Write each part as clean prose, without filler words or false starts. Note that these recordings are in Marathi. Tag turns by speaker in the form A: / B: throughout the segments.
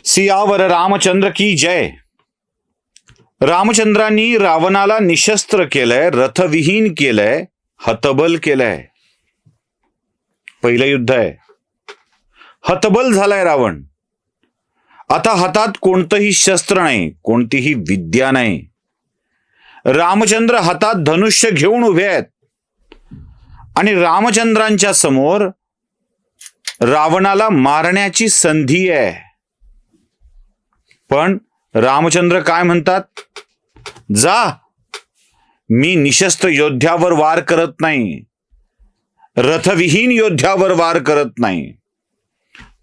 A: सियावर रामचंद्र की जय. रामचंद्रांनी रावणाला निशस्त्र केलंय, रथविहीन केलंय, हतबल केलंय. पहिलं युद्ध आहे. हतबल झालाय रावण. आता हातात कोणतंही शस्त्र नाही, कोणतीही विद्या नाही. रामचंद्र हातात धनुष्य घेऊन उभे आहेत आणि रामचंद्रांच्या समोर रावणाला मारण्याची संधी आहे. पण रामचंद्र काय म्हणतात? जा, मी निशस्त्र योद्ध्यावर वार करत नाही, रथविहीन योद्ध्यावर वार करत नाही.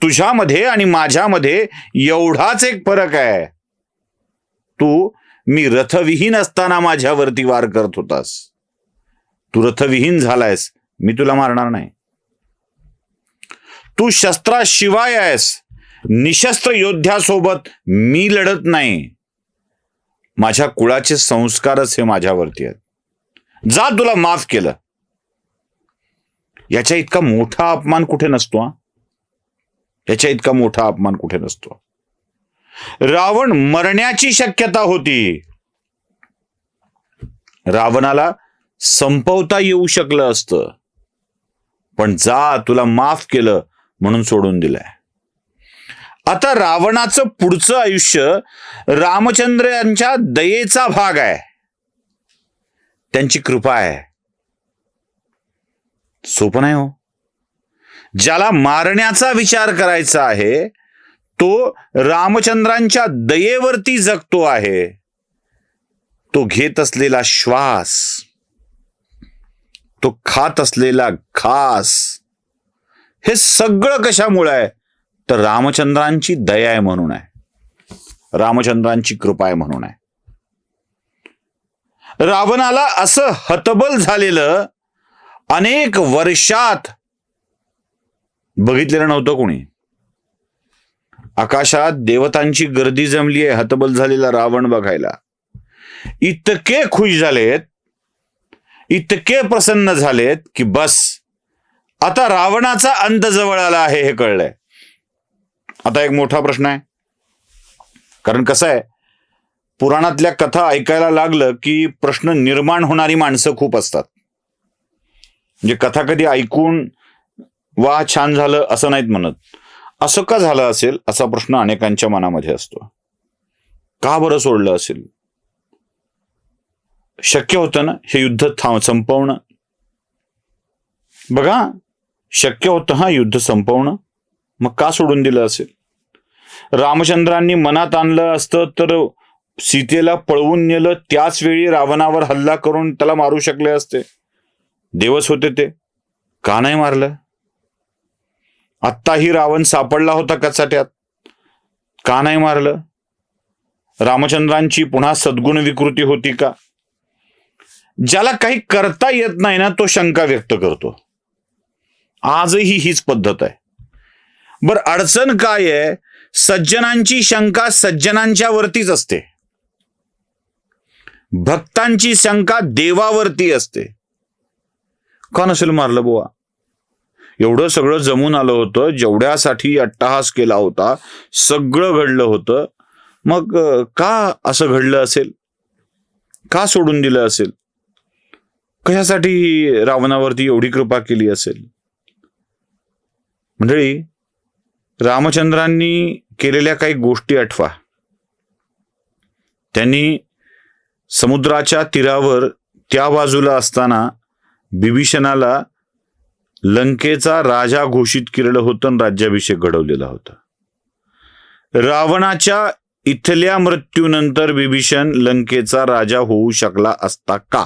A: तुझ्यामध्ये आणि माझ्यामध्ये एवढाच एक फरक आहे. तू मी रथविहीन असताना माझ्यावरती वार करत होतास. तू रथविहीन झालायस, मी तुला मारणार नाही. तू शस्त्राशिवाय आहेस, निशस्त्र योद्ध्यासोबत मी लढत नाही. माझ्या कुळाचे संस्कारच हे माझ्यावरती आहेत. जा, तुला माफ केलं. याच्या इतका मोठा अपमान कुठे नसतो. याच्या इतका मोठा अपमान कुठे नसतो. रावण मरण्याची शक्यता होती. रावणाला संपवता येऊ शकलं असतं, पण जा, तुला माफ केलं म्हणून सोडून दिलंय. आता रावणाचं पुढचं आयुष्य रामचंद्र यांच्या दयेचा भाग आहे, त्यांची कृपा आहे. सोपं नाही हो. ज्याला मारण्याचा विचार करायचा आहे तो रामचंद्रांच्या दयेवरती जगतो आहे. तो घेत असलेला श्वास, तो खात असलेला घास, हे सगळं कशामुळे आहे? तर रामचंद्रांची दया आहे म्हणून आहे, रामचंद्रांची कृपा आहे म्हणून आहे. रावणाला असं हतबल झालेलं अनेक वर्षात बघितलेलं नव्हतं कोणी. आकाशात देवतांची गर्दी जमली आहे हतबल झालेला रावण बघायला. इतके खुश झालेत, इतके प्रसन्न झालेत की बस, आता रावणाचा अंत जवळ आला आहे हे कळलंय. आता एक मोठा प्रश्न आहे, कारण कसं आहे, पुराणातल्या कथा ऐकायला लागलं की प्रश्न निर्माण होणारी माणसं खूप असतात. म्हणजे कथा कधी ऐकून वा छान झालं असं नाहीत म्हणत. असं का झालं असेल असा प्रश्न अनेकांच्या मनामध्ये असतो. का बरं सोडलं असेल? शक्य होतं ना हे युद्ध संपवणं. बघा, शक्य होतं हा युद्ध संपवणं, मग का सोडून दिलं असेल? रामचंद्रांनी मनात आणलं असतं तर सीतेला पळवून नेलं, त्याच वेळी रावणावर हल्ला करून त्याला मारू शकले असते. देवच होते ते, का नाही मारलं? आत्ताही रावण सापडला होता कचाट्यात, का नाही मारलं? रामचंद्रांची पुन्हा सद्गुण विकृती होती का? ज्याला काही करता येत नाही ना, तो शंका व्यक्त करतो. आजही हीच पद्धत आहे. बर, अडचण काय आहे? सज्जनांची शंका सज्जनांच्या वरतीच असते, भक्तांची शंका देवावरती असते. का नसेल मारलं बुवा? एवढं सगळं जमून आलं होतं, जेवढ्यासाठी अट्टहास केला होता, सगळं घडलं होतं. मग का असं घडलं असेल? का सोडून दिलं असेल? कशासाठी रावणावरती एवढी कृपा केली असेल? मंडळी, रामचंद्रांनी केलेल्या काही गोष्टी आठवा. त्यांनी समुद्राच्या तीरावर त्या बाजूला असताना बिभीषणाला लंकेचा राजा घोषित केलेलं होतं आणि राज्याभिषेक घडवलेला होता. रावणाच्या इथल्या मृत्यूनंतर बिभीषण लंकेचा राजा होऊ शकला असता का?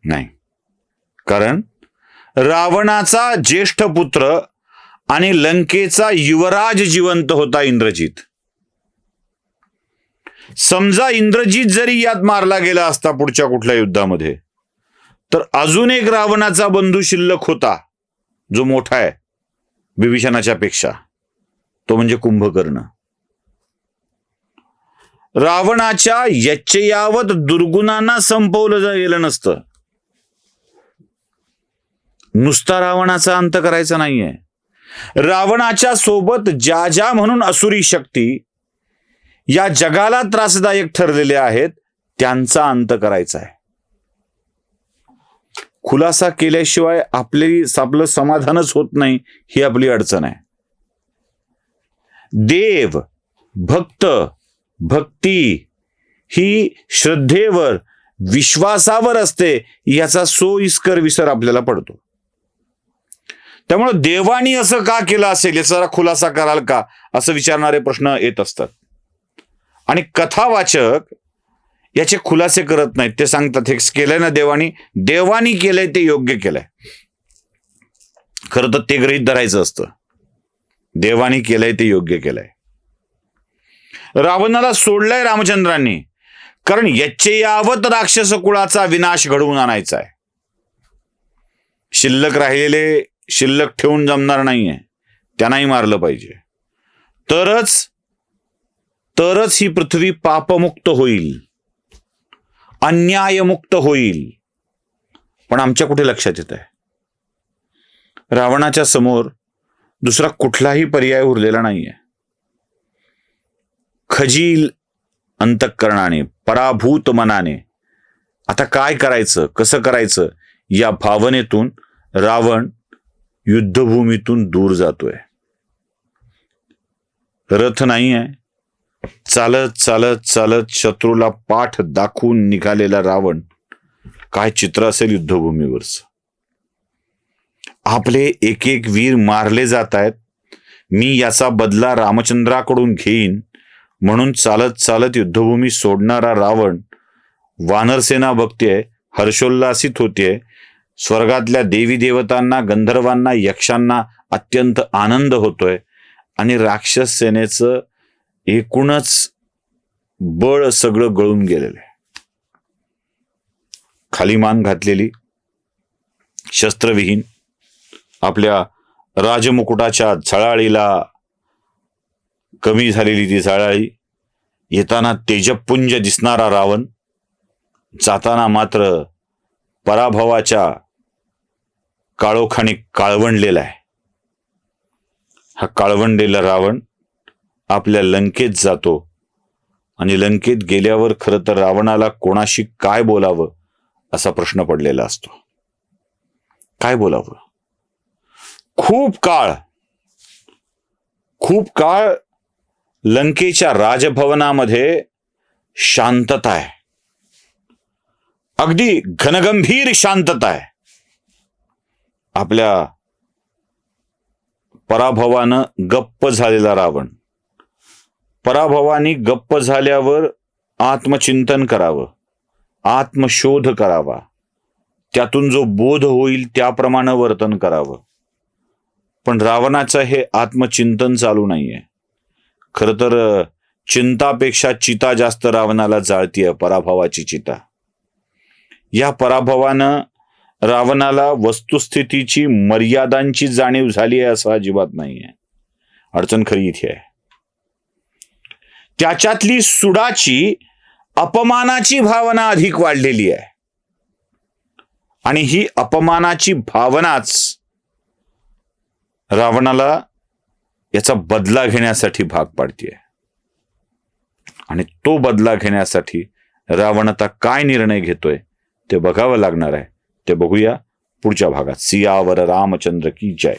A: नाही. कारण रावणाचा ज्येष्ठ पुत्र आणि लंकेचा युवराज जिवंत होता, इंद्रजित. समजा इंद्रजित जरी यात मारला गेला असता पुढच्या कुठल्या युद्धामध्ये, तर अजून एक रावणाचा बंधू शिल्लक होता, जो मोठा आहे बिभीषणाच्या पेक्षा. तो म्हणजे कुंभकर्ण. रावणाच्या यच्चयावत दुर्गुणांना संपवलं गेलं नसतं. नुसता रावणाचा अंत करायचा नाहीये, रावणाच्या सोबत ज्या ज्या म्हणून असुरी शक्ती या जगाला त्रासदायक ठरलेल्या आहेत त्यांचा अंत करायचा आहे. खुलासा केल्याशिवाय आपलं समाधानच होत नाही, ही आपली अडचण आहे. देव, भक्त, भक्ती ही श्रद्धेवर, विश्वासावर असते, याचा सोयीस्कर विसर आपल्याला पडतो. त्यामुळे देवानी असं का केलं असेल याचा जरा खुलासा कराल का, असं विचारणारे प्रश्न येत असतात. आणि कथावाचक याचे खुलासे करत नाहीत. ते सांगतात हे केलंय ना देवानी केलंय ते योग्य केलंय. खरं तर ते गृहीत धरायचं असतं, देवानी केलंय ते योग्य केलंय. रावणाला सोडलंय रामचंद्रांनी, कारण याचे यावत राक्षस कुळाचा विनाश घडवून आणायचा आहे. शिल्लक राहिलेले शिल्लक ठेवून जमणार नाहीये, त्यांनाही मारलं पाहिजे. तरच ही पृथ्वी पापमुक्त होईल, अन्यायमुक्त होईल. पण आमच्या कुठे लक्षात येत आहे, रावणाच्या समोर दुसरा कुठलाही पर्याय उरलेला नाहीये. खजील अंतःकरणाने, पराभूत मनाने आता काय करायचं, कसं करायचं या भावनेतून रावण युद्धभूमीतून दूर जातोय. रथ नाही आहे, चालत चालत चालत शत्रूला पाठ दाखवून निघालेला रावण. काय चित्र असेल युद्धभूमीवरच. आपले एक एक वीर मारले जात आहेत, मी याचा बदला रामचंद्राकडून घेईन म्हणून चालत चालत युद्धभूमी सोडणारा रावण वानरसेना बघतेय, हर्षोल्लासित होतेय. स्वर्गातल्या देवी देवतांना, गंधर्वांना, यक्षांना अत्यंत आनंद होतोय. आणि राक्षस सेनेचं एकूणच बळ सगळं गळून गेलेलं आहे. खाली मान घातलेली, शस्त्रविहीन, आपल्या राजमुकुटाच्या झळाळीला कमी झालेली ती झळाळी, येताना तेजपुंज दिसणारा रावण, जाताना मात्र पराभवाच्या काळोखाने काळवंडलेला आहे. हा काळवंडलेला रावण आपल्या लंकेत जातो. आणि लंकेत गेल्यावर खरं तर रावणाला कोणाशी काय बोलावं असा प्रश्न पडलेला असतो. काय बोलावं? खूप काळ लंकेच्या राजभवनामध्ये शांतता आहे, अगदी घनगंभीर शांतता आहे. आपल्या पराभवानं गप्प झालेला रावण, पराभवानी गप्प झाल्यावर आत्मचिंतन करावं, आत्मशोध करावा, त्यातून जो बोध होईल त्याप्रमाणे वर्तन करावं. पण रावणाचं हे आत्मचिंतन चालू नाहीये. खरं तर चिंतापेक्षा चिता जास्त रावणाला जाळतीये, पराभवाची चिता. या पराभवानं रावणाला वस्तुस्थितीची, मर्यादांची जाणीव झाली आहे असं अजिबात नाहीये. अडचण खरी इथे आहे, त्याच्यातली सुडाची, अपमानाची भावना अधिक वाढलेली आहे. आणि ही अपमानाची भावनाच रावणाला याचा बदला घेण्यासाठी भाग पाडतीये. आणि तो बदला घेण्यासाठी रावण आता काय निर्णय घेतोय ते बघावं लागणार आहे. ते बघूया पुढच्या भागात. सियावर रामचंद्र की जय.